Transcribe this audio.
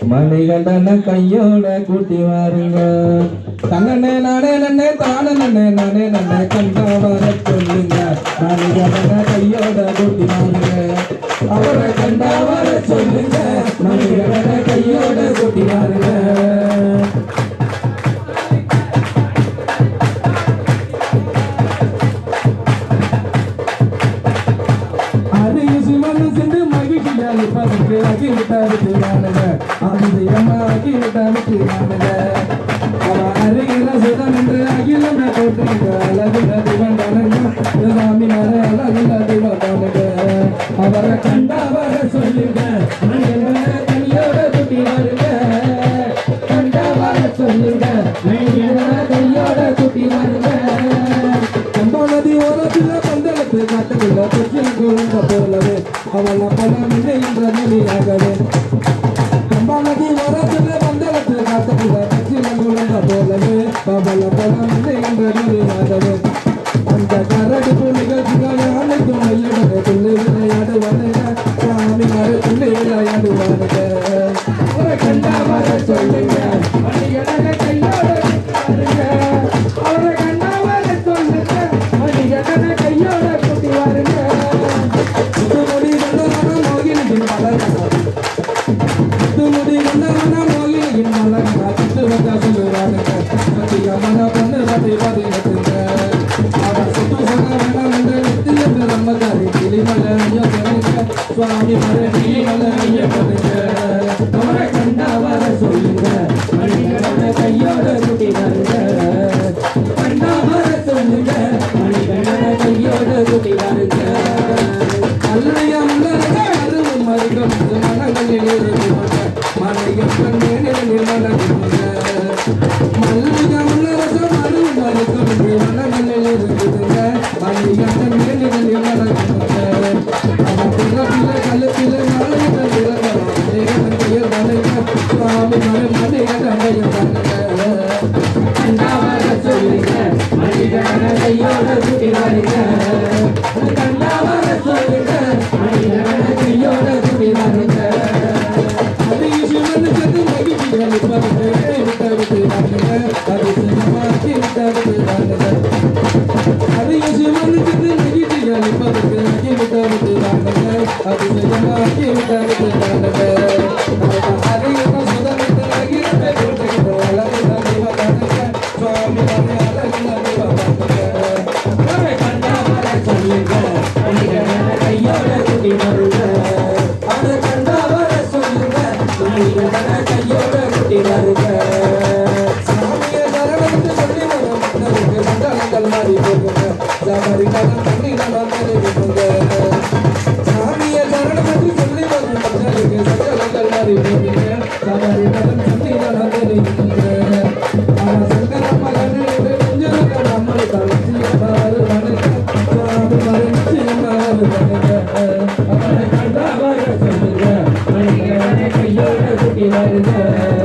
மணிகண்டன கையோட கூட்டி வாருங்க தன்னே நானே நன்னே தானே நன்னே நானே நன்னே கண்டா வர சொல்லுங்க மணிகண்டன கையோட கூட்டி வாருங்க அவரை கண்டா வர சொல்லுங்க மணிகண்டன கையோட கூட்டி வாருங்க ஆக்கி விட்டாருக்கு நானுங்க அதிசயமா ஆக்கி விட்டாருக்கு நானுங்க அவன் அருகில சுதன் என்று அகிலம் போட்டுங்க அழகுல திவண்டானுங்க சாமி மேல அழகுல திவண்டானுங்க அவரை கண்டா வர சொல்லுங்க கையோட குட்டி வருங்க கண்டா வர சொல்லுங்க கையோட குட்டி வருங்க நதி ஓரத்தில் பந்தளத்து காட்டுக்குள்ள பிரச்சனை குழந்த போலவே அவள பலம் என்ற நிலையாகவே கம்பா நதி ஓரத்தில் பந்தளத்து காட்டுக்குள்ள பிரச்சனை குழந்த போலவே அவள பலம் என்ற நிலையாகவே அந்த கரடு நிகழ்ச்சிகளை அனைத்தும் மையிடவே துள்ளி விளையாடுவானுங்க சாமி மறு துள்ளி விளையாடுவானுங்க கண்டா வர சொல்லுங்க கையோட அவரை கண்டா வர சொல்லுங்க கையோட கூட்டி வாருங்க முடி வந்தவன மோகினியின் மோகினியின் மலர்கா சுத்து வந்தா சொல்லுவாருங்க மன பொண்ணு பதி பதினெட்டுங்க அவர் சுத்து சொன்ன வேணாம் என்று நித்திய பிரம்மகாரி கிளிமல ஐயா சொல்லுங்க சுவாமி மர கிளிமல ஐயா சொல்லுங்க அவரை கண்டா வர சொல்லுங்க மணிகண்டன கையோட கூட்டி வாருங்க கண்டா வர சொல்லுங்க மணிகண்டன கையோட கூட்டி வாருங்க அல்லையா முன்னரக அருவும் மருகம் மனங்களில் இருக்குங்க மலையப்பன் மேனில் மலருங்க மல்லிகா முன்னரசம் அருவும் மருகம் மனங்களில் இருக்குதுங்க மலையப்பன் மேனில் மலருங்க அவன் பிறப்பில கழுப்பில நாளைய சுவாமி மனம் மணிகண்டைய கண்டா வர சொல்லுங்க மணிகண்டன கையோட கூட்டி வாருங்க கண்டா வர சொல்லுங்க மணிகண்டன கையோட கூட்டி வாருங்க அதிசயமான சத்து மகிழ்ச்சிகள் பறந்து விட்டு வாருங்க அதிசயமாக்கி விட்டு வாருங்க அதிசயமான சத்து மகிழ்ச்சிகள் பறந்து விட்டு வாருங்க அதிசயமாக்கி விட்டு வாருங்க அதிக சுதந்திர சுவாமி சொல்லுங்க கையோட கூட்டி வருங்க அதை கண்டா வர சொல்லுங்க கையோட கூட்டி வருங்க சாமிய சரணத்து சொல்லி வரும் மண்டலங்கள் மாறி போகுங்க சாமரி கடன் தண்ணி நலம் தெரிவிக்குங்க சாமிய சரணத்து சொல்லி வரும் மண்டலங்கள் மாறி போகுங்க சாமரி கடன் தண்ணி நலம் தெரிவிக்குங்க சங்கர மகன் நம்மளை தளர்ச்சி கையோட கூட்டி வருங்க